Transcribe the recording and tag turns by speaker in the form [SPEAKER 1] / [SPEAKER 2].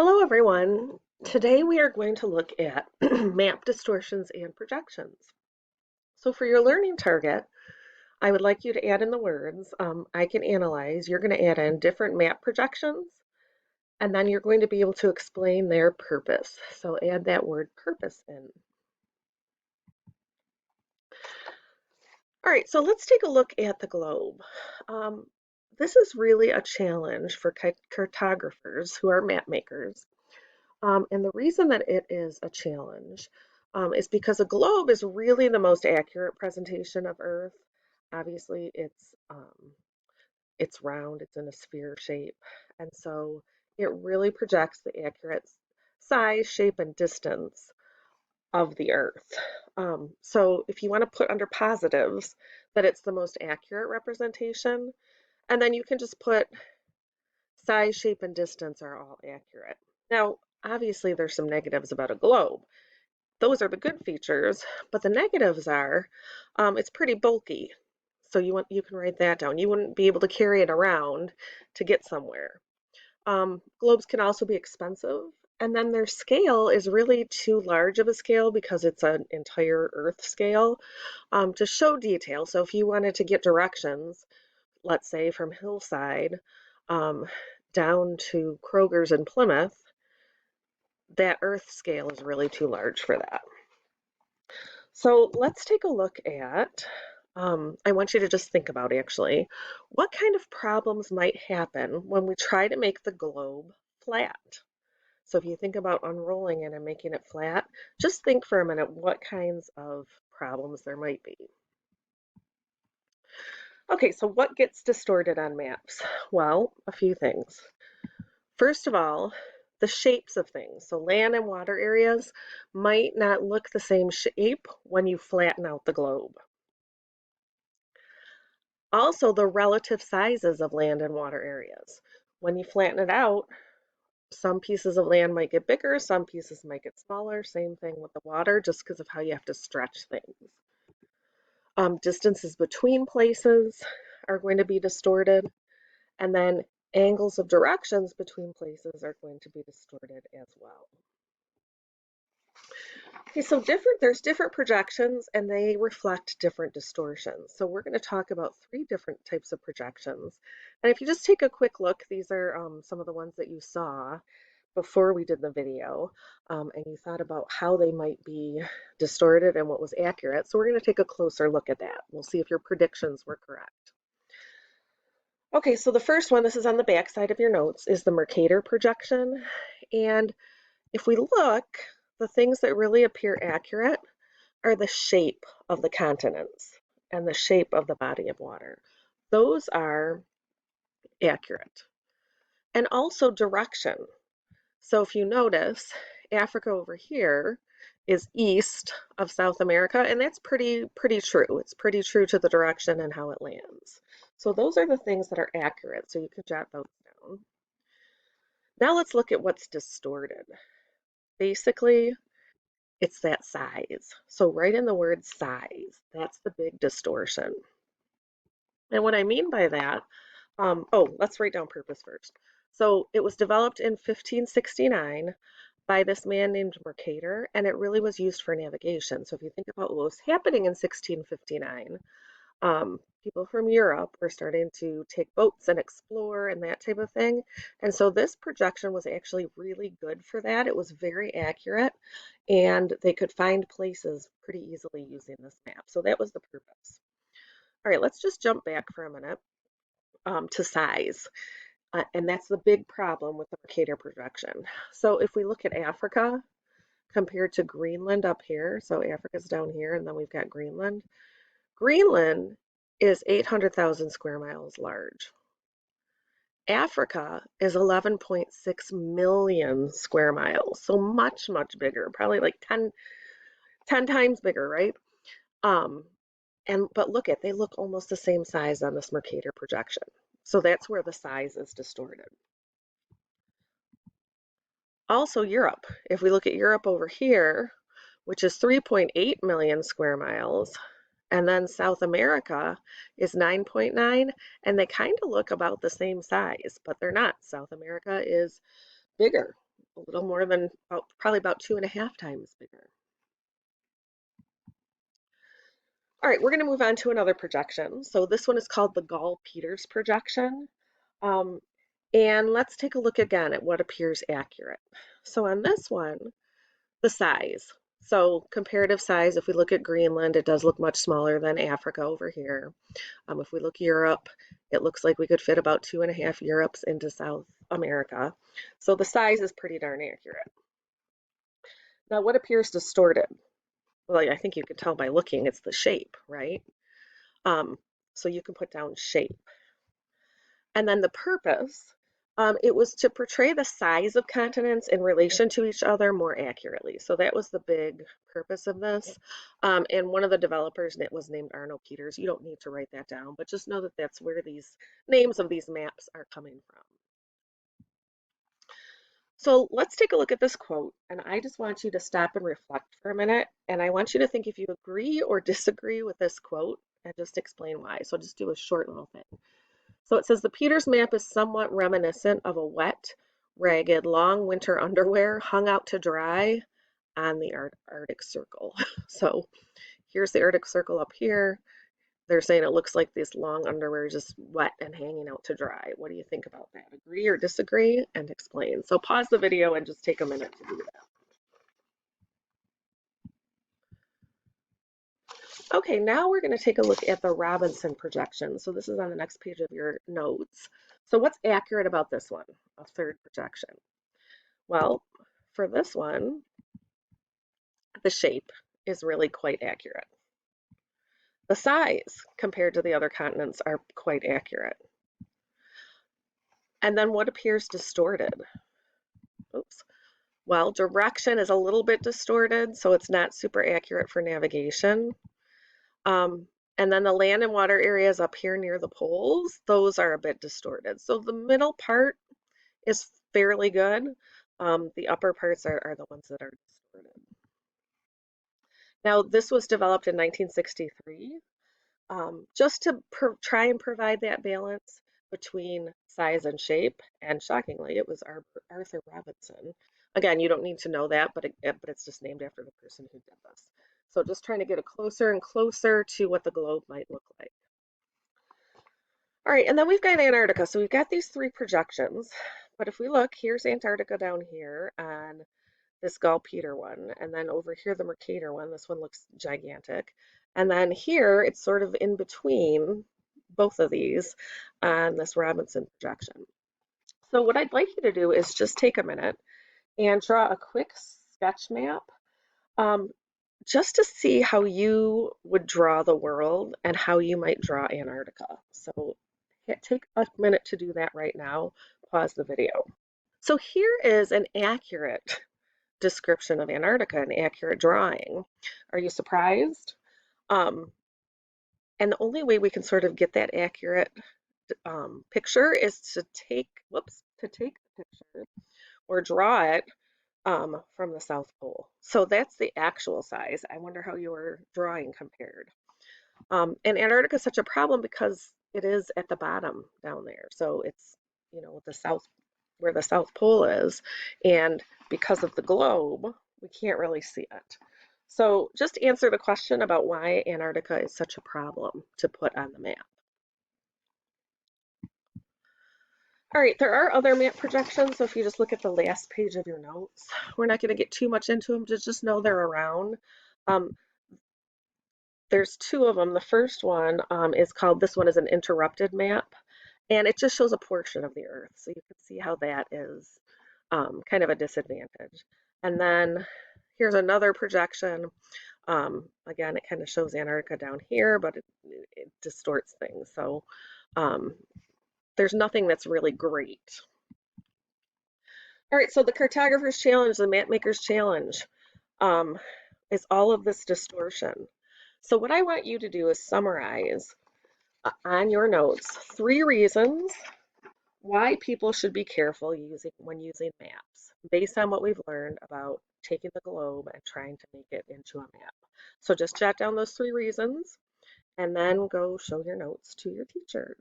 [SPEAKER 1] Hello everyone. Today we are going to look at map distortions and projections. So for your learning target, I would like you to add in the words, I can analyze. You're going to add in different map projections, and then you're going to be able to explain their purpose. So add that word purpose in. All right, so let's take a look at the globe. Um, this is really a challenge for cartographers who are map makers. And the reason that it is a challenge is because a globe is really the most accurate presentation of Earth. Obviously, it's round, it's in a sphere shape, and so it really projects the accurate size, shape, and distance of the Earth. So if you want to put under positives that it's the most accurate representation, and then you can just put size, shape, and distance are all accurate. Now, obviously, there's some negatives about a globe. Those are the good features, but the negatives are it's pretty bulky. So you can write that down. You wouldn't be able to carry it around to get somewhere. Globes can also be expensive, and then their scale is really too large of a scale because it's an entire Earth scale to show detail. So if you wanted to get directions, let's say from Hillside um, down to Kroger's in Plymouth, that Earth scale is really too large for that. So let's take a look at, I want you to just think about actually, what kind of problems might happen when we try to make the globe flat? So if you think about unrolling it and making it flat, just think for a minute what kinds of problems there might be. Okay, so what gets distorted on maps? Well, a few things. First of all, the shapes of things. So land and water areas might not look the same shape when you flatten out the globe. Also, the relative sizes of land and water areas. When you flatten it out, some pieces of land might get bigger, some pieces might get smaller. Same thing with the water, just because of how you have to stretch things. Distances between places are going to be distorted, and then angles of directions between places are going to be distorted as well. Okay, so there's different projections and they reflect different distortions. So we're going to talk about three different types of projections. And if you just take a quick look, these are some of the ones that you saw before we did the video, and you thought about how they might be distorted and what was accurate. So we're going to take a closer look at that. We'll see if your predictions were correct. Okay, so the first one, this is on the back side of your notes, is the Mercator projection. And if we look, the things that really appear accurate are the shape of the continents and the shape of the body of water. Those are accurate. And also direction. So if you notice, Africa over here is east of South America, and that's pretty true. It's pretty true to the direction and how it lands. So those are the things that are accurate, so you can jot those down. Now let's look at what's distorted. Basically, it's that size. So write in the word size. That's the big distortion. And what I mean by that, let's write down purpose first. So it was developed in 1569 by this man named Mercator, and it really was used for navigation. So if you think about what was happening in 1659, people from Europe were starting to take boats and explore and that type of thing. And so this projection was actually really good for that. It was very accurate, and they could find places pretty easily using this map. So that was the purpose. All right, let's just jump back for a minute to size. And that's the big problem with the Mercator projection. So if we look at Africa compared to Greenland up here, so Africa's down here and then we've got Greenland. Greenland is 800,000 square miles large. Africa is 11.6 million square miles, so much bigger, probably like 10 times bigger, right? But they look almost the same size on this Mercator projection. So that's where the size is distorted. Also Europe, if we look at Europe over here, which is 3.8 million square miles, and then South America is 9.9, and they kind of look about the same size, but they're not. South America is bigger, a little more than probably about 2.5 times bigger. All right, we're going to move on to another projection. So this one is called the Gall-Peters projection. Um, and let's take a look again at what appears accurate. So on this one, the size. So comparative size, if we look at Greenland, it does look much smaller than Africa over here. If we look Europe, it looks like we could fit about 2.5 Europes into South America. So the size is pretty darn accurate. Now, what appears distorted? Well, I think you can tell by looking, it's the shape, right? So you can put down shape. And then the purpose, it was to portray the size of continents in relation to each other more accurately. So that was the big purpose of this. And one of the developers was named Arno Peters. You don't need to write that down, but just know that that's where these names of these maps are coming from. So let's take a look at this quote, and I just want you to stop and reflect for a minute, and I want you to think if you agree or disagree with this quote and just explain why. So just do a short little thing. So it says the Peters map is somewhat reminiscent of a wet, ragged, long winter underwear hung out to dry on the Arctic Circle. So here's the Arctic Circle up here. They're saying it looks like this long underwear is just wet and hanging out to dry. What do you think about that? Agree or disagree? And explain. So pause the video and just take a minute to do that. Okay, now we're going to take a look at the Robinson projection. So this is on the next page of your notes. So what's accurate about this one, a third projection? Well, for this one, the shape is really quite accurate. The size compared to the other continents are quite accurate. And then what appears distorted? Oops. Well, direction is a little bit distorted, so it's not super accurate for navigation. And then the land and water areas up here near the poles, those are a bit distorted. So the middle part is fairly good. The upper parts are the ones that are distorted. Now, this was developed in 1963, just to try and provide that balance between size and shape. And shockingly, it was Arthur Robinson. Again, you don't need to know that, but it's just named after the person who did this. So just trying to get it closer and closer to what the globe might look like. All right, and then we've got Antarctica. So we've got these three projections. But if we look, here's Antarctica down here on this Gall-Peter one. And then over here, the Mercator one. This one looks gigantic. And then here, it's sort of in between both of these on this Robinson projection. So what I'd like you to do is just take a minute and draw a quick sketch map just to see how you would draw the world and how you might draw Antarctica. So take a minute to do that right now. Pause the video. So here is an accurate description of Antarctica, an accurate drawing. Are you surprised? And the only way we can sort of get that accurate picture is to take the picture or draw it from the South Pole. So that's the actual size. I wonder how your drawing compared. And Antarctica is such a problem because it is at the bottom down there. So it's, the south, where the South Pole is. And because of the globe, we can't really see it. So just answer the question about why Antarctica is such a problem to put on the map. All right, there are other map projections. So if you just look at the last page of your notes, we're not going to get too much into them. Just know they're around. There's two of them. The first one is called, this one is an interrupted map, and it just shows a portion of the Earth. So you can see how that is kind of a disadvantage. And then here's another projection. Again, it kind of shows Antarctica down here, but it distorts things. So there's nothing that's really great. All right, so the cartographer's challenge, the map maker's challenge, is all of this distortion. So what I want you to do is summarize on your notes 3 reasons why people should be careful when using maps, based on what we've learned about taking the globe and trying to make it into a map. So just jot down those 3 reasons and then go show your notes to your teacher.